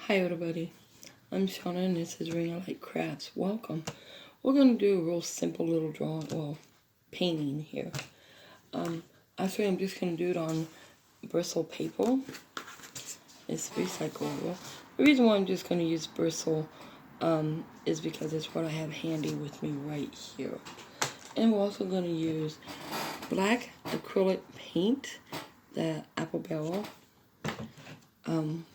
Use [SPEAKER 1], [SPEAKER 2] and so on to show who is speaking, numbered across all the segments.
[SPEAKER 1] Hi everybody, I'm Shauna and this is Ring of Light Crafts. Welcome. We're going to do a real simple little drawing, well, painting here. Actually I'm just going to do it on bristle paper. It's recyclable. The reason why I'm just going to use bristle is because it's what I have handy with me right here. And we're also going to use black acrylic paint, the apple barrel.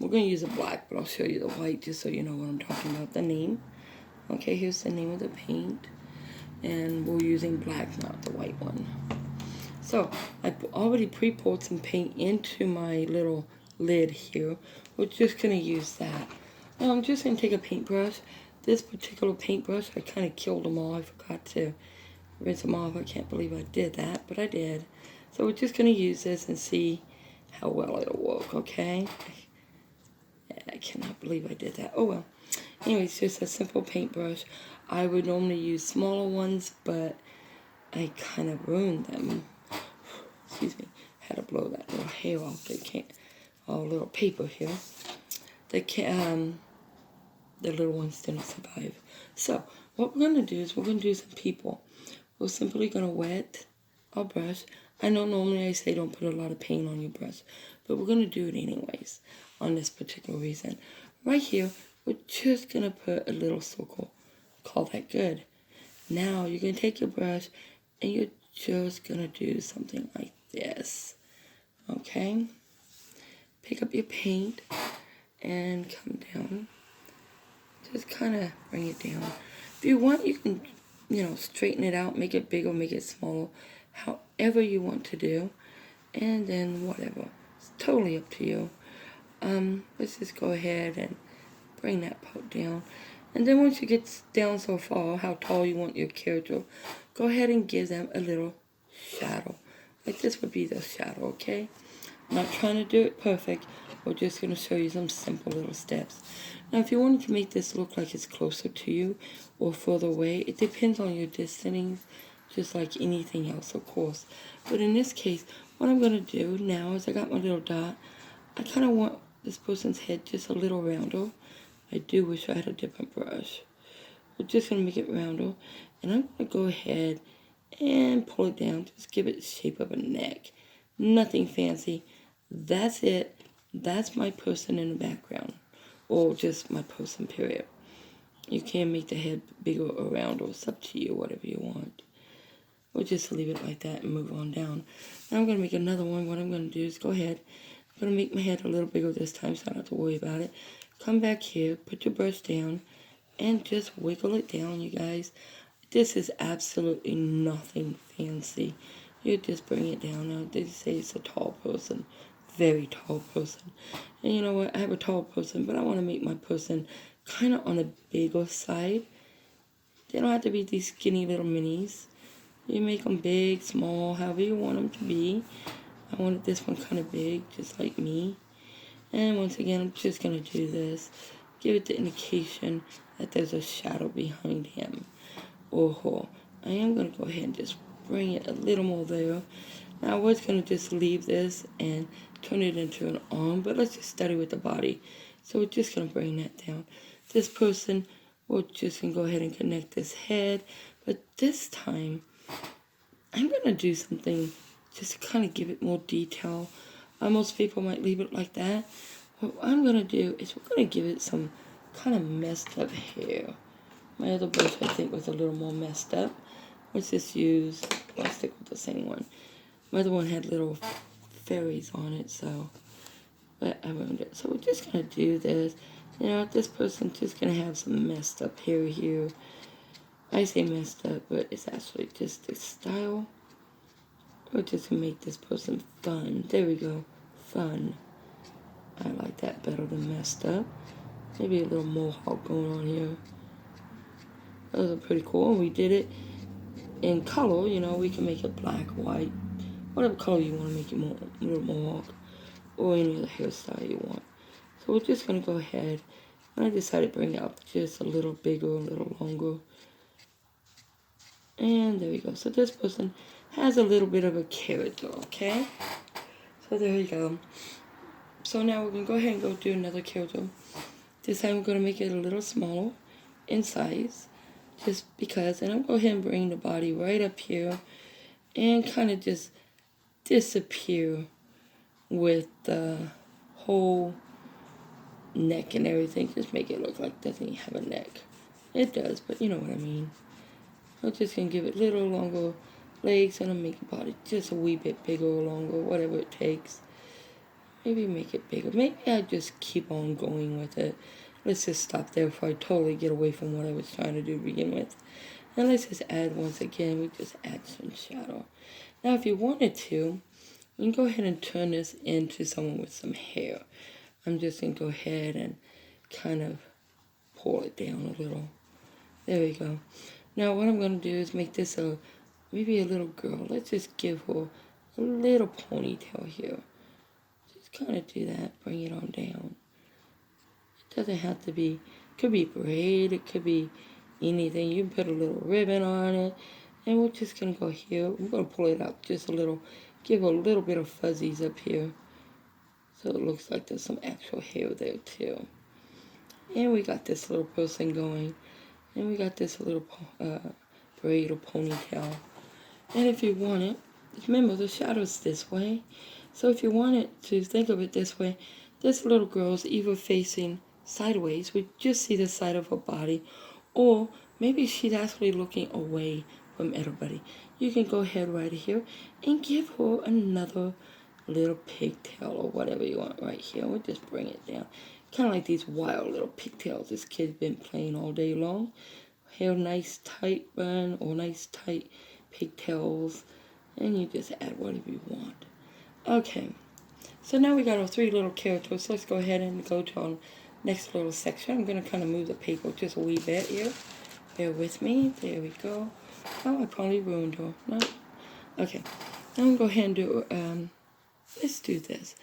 [SPEAKER 1] We're going to use a black, but I'll show you the white just so you know what I'm talking about. The name. Okay, here's the name of the paint. And we're using black, not the white one. So, I've already pre-poured some paint into my little lid here. We're just going to use that. Now, I'm just going to take a paintbrush. This particular paintbrush, I kind of killed them all. I forgot to rinse them off. I can't believe I did that, but I did. So, we're just going to use this and see how well it'll work, okay? I cannot believe I did that. Oh well. Anyways, just a simple paintbrush. I would normally use smaller ones, but I kind of ruined them. Excuse me. Had to blow that little hair off. They can't. Oh, little paper here. They can't. The little ones didn't survive. So what we're gonna do is we're gonna do some people. We're simply gonna wet our brush. I know normally I say don't put a lot of paint on your brush, but we're gonna do it anyways on this particular reason. Right here, we're just gonna put a little circle. Call that good. Now you're gonna take your brush and you're just gonna do something like this. Okay? Pick up your paint and come down. Just kind of bring it down. If you want, you can, straighten it out, make it bigger, make it smaller, however you want to do. And then whatever. It's totally up to you. Let's just go ahead and bring that part down. And then once you get down so far, how tall you want your character, go ahead and give them a little shadow. Like this would be the shadow, okay? I'm not trying to do it perfect. We're just going to show you some simple little steps. Now, if you wanted to make this look like it's closer to you or further away, it depends on your distance, just like anything else, of course. But in this case, what I'm going to do now is I got my little dot. I kind of want this person's head just a little rounder. I do wish I had a different brush. We're just going to make it rounder. And I'm going to go ahead and pull it down. Just give it the shape of a neck. Nothing fancy. That's it. That's my person in the background. Or just my person, period. You can make the head bigger or rounder. It's up to you, whatever you want. Or just leave it like that and move on down. Now I'm going to make another one. What I'm going to do is go ahead. I'm going to make my head a little bigger this time so I don't have to worry about it. Come back here, put your brush down, and just wiggle it down, you guys. This is absolutely nothing fancy. You just bring it down. Now, they say it's a tall person. Very tall person. And you know what? I have a tall person, but I want to make my person kind of on the bigger side. They don't have to be these skinny little minis. You make them big, small, however you want them to be. I wanted this one kind of big, just like me. And once again, I'm just going to do this. Give it the indication that there's a shadow behind him or her. I am going to go ahead and just bring it a little more there. Now, I was going to just leave this and turn it into an arm, but let's just study with the body. So we're just going to bring that down. This person, we're just going to go ahead and connect this head. But this time, I'm going to do something just to kind of give it more detail. Most people might leave it like that. What I'm going to do is we're going to give it some kind of messed up hair. My other brush, I think, was a little more messed up. Let's just use, I'll stick with the same one. My other one had little fairies on it, so, but I ruined it. So we're just going to do this. You know, this person's just going to have some messed up hair here. I say messed up, but it's actually just the style. We're just going to make this person fun. There we go. Fun. I like that better than messed up. Maybe a little mohawk going on here. Those are pretty cool. We did it in color. You know, we can make it black, white, whatever color you want to make it more, a little mohawk, or any other hairstyle you want. So we're just going to go ahead. And I decided to bring it up just a little bigger, a little longer. And there we go. So this person has a little bit of a character, okay? So there you go. So now we're going to go ahead and go do another character. This time I'm going to make it a little smaller in size, just because. And I'm going to go ahead and bring the body right up here and kind of just disappear with the whole neck and everything. Just make it look like it doesn't even have a neck. It does, but you know what I mean. I'm just going to give it little longer legs, and I'll make the body just a wee bit bigger or longer, whatever it takes. Maybe make it bigger. Maybe I just keep on going with it. Let's just stop there before I totally get away from what I was trying to do to begin with. And let's just add, once again, we just add some shadow. Now, if you wanted to, you can go ahead and turn this into someone with some hair. I'm just going to go ahead and kind of pull it down a little. There we go. Now, what I'm going to do is make this maybe a little girl. Let's just give her a little ponytail here. Just kind of do that. Bring it on down. It doesn't have to be, it could be braid, it could be anything. You can put a little ribbon on it. And we're just going to go here. I'm going to pull it out just a little. Give a little bit of fuzzies up here. So it looks like there's some actual hair there too. And we got this little person going. And we got this little braid or ponytail. And if you want it, remember the shadow's this way. So if you wanted to think of it this way, this little girl's either facing sideways, we just see the side of her body, or maybe she's actually looking away from everybody. You can go ahead right here and give her another little pigtail or whatever you want right here. We'll just bring it down. Kind of like these wild little pigtails this kid's been playing all day long. Hair nice tight bun or nice tight pigtails. And you just add whatever you want. Okay. So now we got our 3 little characters. So let's go ahead and go to our next little section. I'm going to kind of move the paper just a wee bit here. Bear with me. There we go. Oh, I probably ruined her. No. Okay. Now I'm going to go ahead and do, let's do this.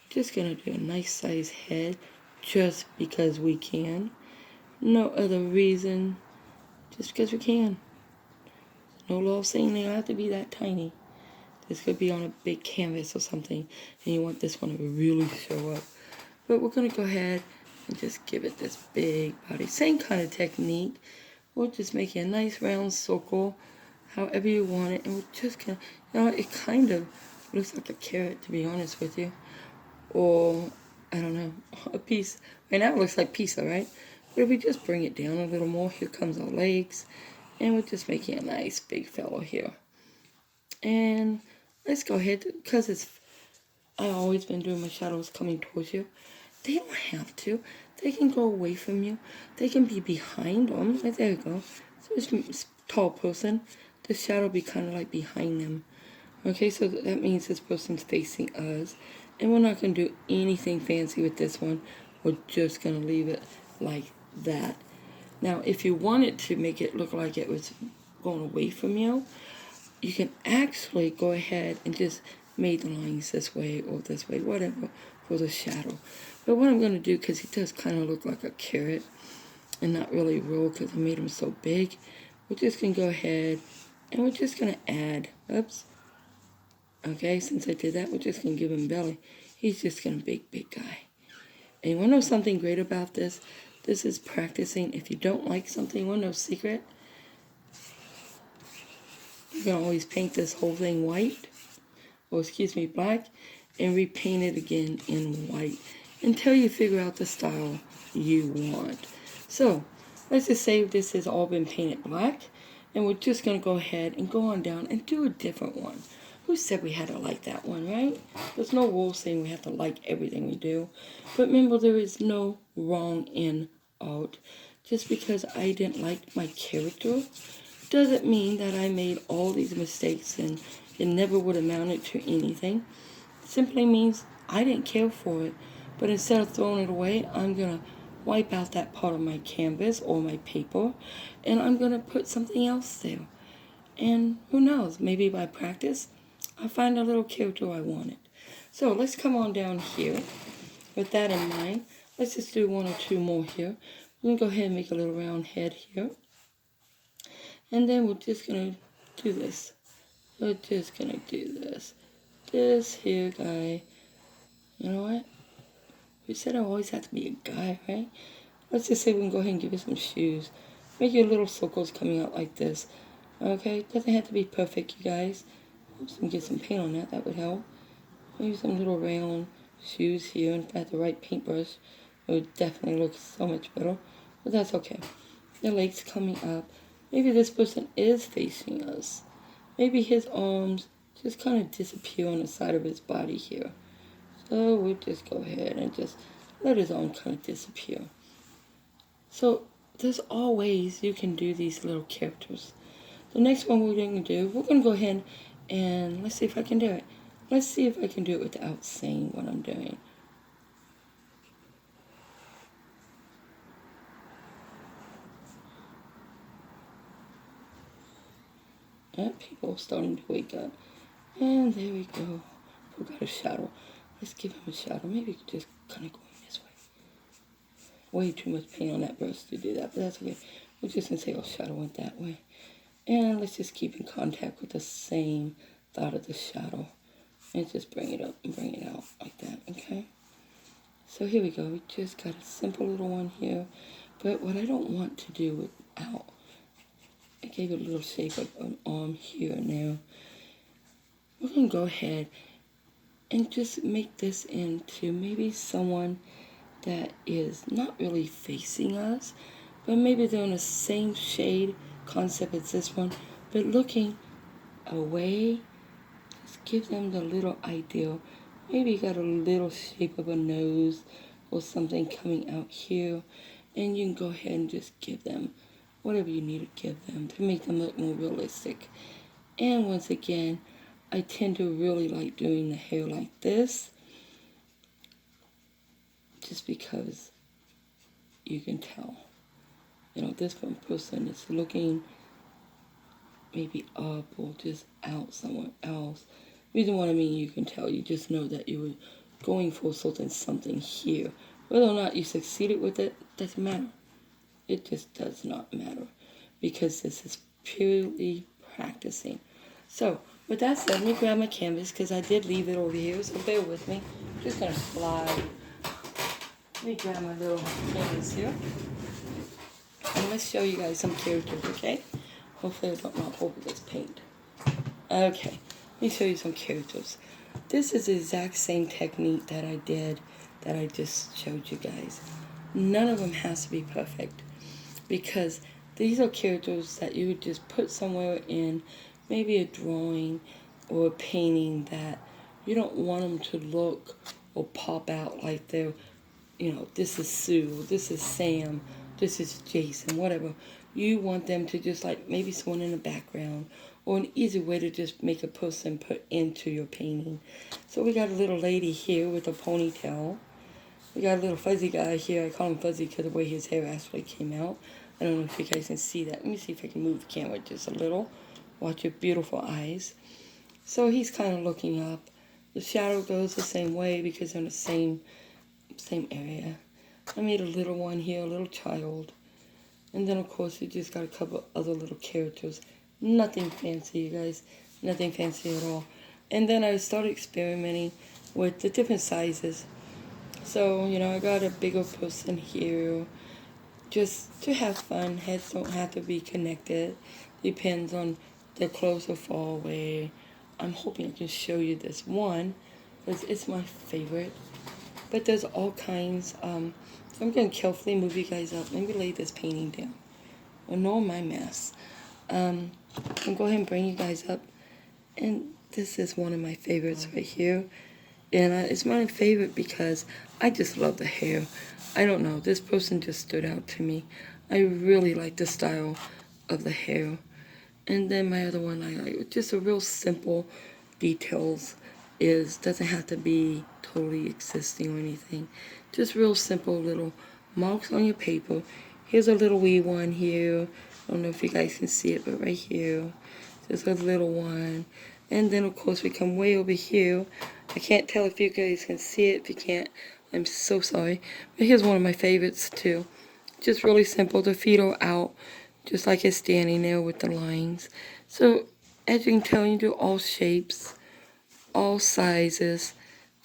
[SPEAKER 1] Just going to do a nice size head just because we can. No other reason. Just because we can. No law saying they have to be that tiny. This could be on a big canvas or something, and you want this one to really show up. But we're going to go ahead and just give it this big body. Same kind of technique. We'll just make it a nice round circle, however you want it. And we're just going to, you know, it kind of looks like a carrot, to be honest with you. Or, I don't know, a piece. Right now it looks like pizza, right? But if we just bring it down a little more, here comes our legs. And we're just making a nice big fellow here. And let's go ahead, because I've always been doing my shadows coming towards you. They don't have to. They can go away from you. They can be behind them. Like, there you go. So this tall person, the shadow be kind of like behind them. Okay, so that means this person's facing us. And we're not going to do anything fancy with this one. We're just going to leave it like that. Now, if you wanted to make it look like it was going away from you, you can actually go ahead and just make the lines this way or this way, whatever, for the shadow. But what I'm going to do, because he does kind of look like a carrot and not really real because I made him so big, we're just going to go ahead and we're just going to add, oops, okay, since I did that, we're just going to give him belly. He's just going to be a big guy. And you want to know something great about this? This is practicing. If you don't like something, you want to know a secret? You can always paint this whole thing white, or excuse me, black, and repaint it again in white until you figure out the style you want. So, let's just say this has all been painted black, and we're just going to go ahead and go on down and do a different one. Who said we had to like that one, right? There's no rule saying we have to like everything we do. But remember, there is no wrong in art. Just because I didn't like my character doesn't mean that I made all these mistakes and it never would have amounted to anything. It simply means I didn't care for it. But instead of throwing it away, I'm going to wipe out that part of my canvas or my paper, and I'm going to put something else there. And who knows, maybe by practice, I'll find a little character I wanted. So let's come on down here. With that in mind, let's just do 1 or 2 more here. We're going to go ahead and make a little round head here. And then we're just going to do this. We're just going to do this. This here guy. You know what? We said I always have to be a guy, right? let's just say we can go ahead and give you some shoes. Make your little circles coming out like this. Okay, doesn't have to be perfect, you guys. Get some paint on that, that would help. Maybe some little round shoes here, and if I had the right paintbrush, it would definitely look so much better. But that's okay. The legs coming up. Maybe this person is facing us. Maybe his arms just kind of disappear on the side of his body here. So we'll just go ahead and just let his arm kind of disappear. So there's all ways you can do these little characters. The next one we're going to do, we're going to go ahead and let's see if I can do it. Let's see if I can do it without saying what I'm doing. And people are starting to wake up. And there we go. Forgot a shadow. Let's give him a shadow. Maybe you could just kind of go this way. Way too much paint on that brush to do that, but that's okay. We're just going to say, oh, shadow went that way. And let's just keep in contact with the same thought of the shadow. And just bring it up and bring it out like that, okay? So here we go. We just got a simple little one here. But what I don't want to do without, I gave it a little shape of an arm here and there. We're going to go ahead and just make this into maybe someone that is not really facing us, but maybe they're in the same shade concept as this one, but looking away. Just give them the little idea. Maybe you got a little shape of a nose or something coming out here, and you can go ahead and just give them whatever you need to give them to make them look more realistic. And once again, I tend to really like doing the hair like this, just because you can tell. You know, this one person is looking maybe up or just out somewhere else. Reason what I mean, you can tell. You just know that you were going for something here. Whether or not you succeeded with it, doesn't matter. It just does not matter. Because this is purely practicing. So, with that said, let me grab my canvas because I did leave it over here. So bear with me. I'm just going to slide. Let me grab my little canvas here. And let's show you guys some characters, okay? Hopefully I don't knock over this paint. Okay, let me show you some characters. This is the exact same technique that I did, that I just showed you guys. None of them has to be perfect, because these are characters that you would just put somewhere in maybe a drawing or a painting that you don't want them to look or pop out like they're, you know, this is Sue, this is Sam, this is Jason, whatever. You want them to just like maybe someone in the background, or an easy way to just make a person put into your painting. So we got a little lady here with a ponytail. We got a little fuzzy guy here. I call him fuzzy because of the way his hair actually came out. I don't know if you guys can see that. Let me see if I can move the camera just a little. Watch your beautiful eyes. So he's kind of looking up. The shadow goes the same way because they're in the same area. I made a little one here, a little child. And then, of course, you just got a couple other little characters. Nothing fancy, you guys. Nothing fancy at all. And then I started experimenting with the different sizes. So, you know, I got a bigger person here just to have fun. Heads don't have to be connected. Depends on their clothes are far away. I'm hoping I can show you this one because it's my favorite. But there's all kinds. I'm going to carefully move you guys up. Let me lay this painting down. Ignore my mess. I'll go ahead and bring you guys up. And this is one of my favorites right here. And it's my favorite because I just love the hair. I don't know. This person just stood out to me. I really like the style of the hair. And then my other one, I like just a real simple details. Doesn't have to be totally existing or anything. Just real simple little marks on your paper. Here's a little wee one here. I don't know if you guys can see it, but right here. There's a little one. And then, of course, we come way over here. I can't tell if you guys can see it. If you can't, I'm so sorry. But here's one of my favorites, too. Just really simple. The feet are out, just like it's standing there with the lines. So, as you can tell, you do all shapes, all sizes.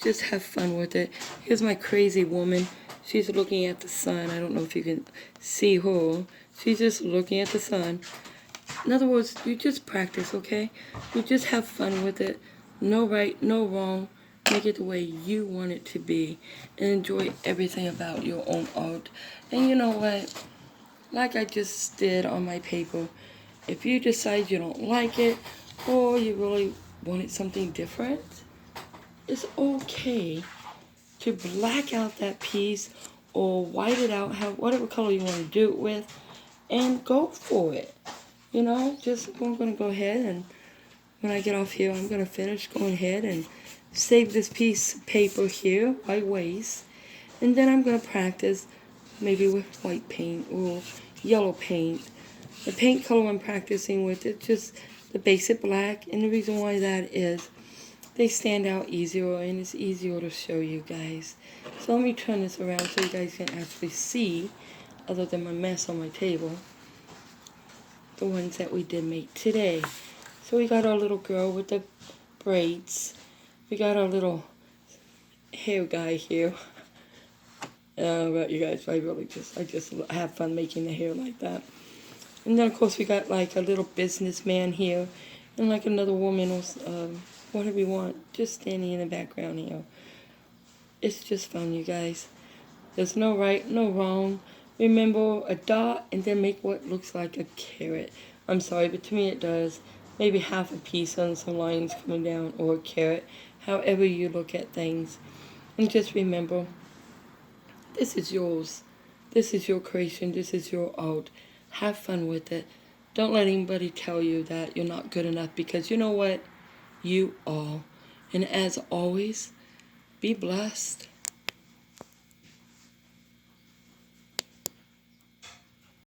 [SPEAKER 1] Just have fun with it. Here's my crazy woman. She's looking at the sun. I don't know if you can see her. She's just looking at the sun. In other words, you just practice, okay? You just have fun with it. No right, no wrong. Make it the way you want it to be. And enjoy everything about your own art. And you know what? Like I just did on my paper, if you decide you don't like it, or you really wanted something different, it's okay to black out that piece or white it out, whatever color you want to do it with, and go for it. You know, I'm going to go ahead, and when I get off here, I'm going to finish going ahead and save this piece of paper here, white waste, and then I'm going to practice maybe with white paint or yellow paint. The paint color I'm practicing with is just the basic black, and the reason why that is they stand out easier and it's easier to show you guys. So let me turn this around so you guys can actually see, other than my mess on my table, the ones that we did make today. So we got our little girl with the braids. We got our little hair guy here. But you guys, I just have fun making the hair like that. And then of course we got like a little businessman here, and like another woman or whatever you want, just standing in the background here. It's just fun, you guys. There's no right, no wrong. Remember a dot and then make what looks like a carrot. I'm sorry, but to me it does. Maybe half a piece on some lines coming down, or a carrot. However you look at things. And just remember, this is yours. This is your creation. This is your art. Have fun with it. Don't let anybody tell you that you're not good enough, because you know what? You are. And as always, be blessed.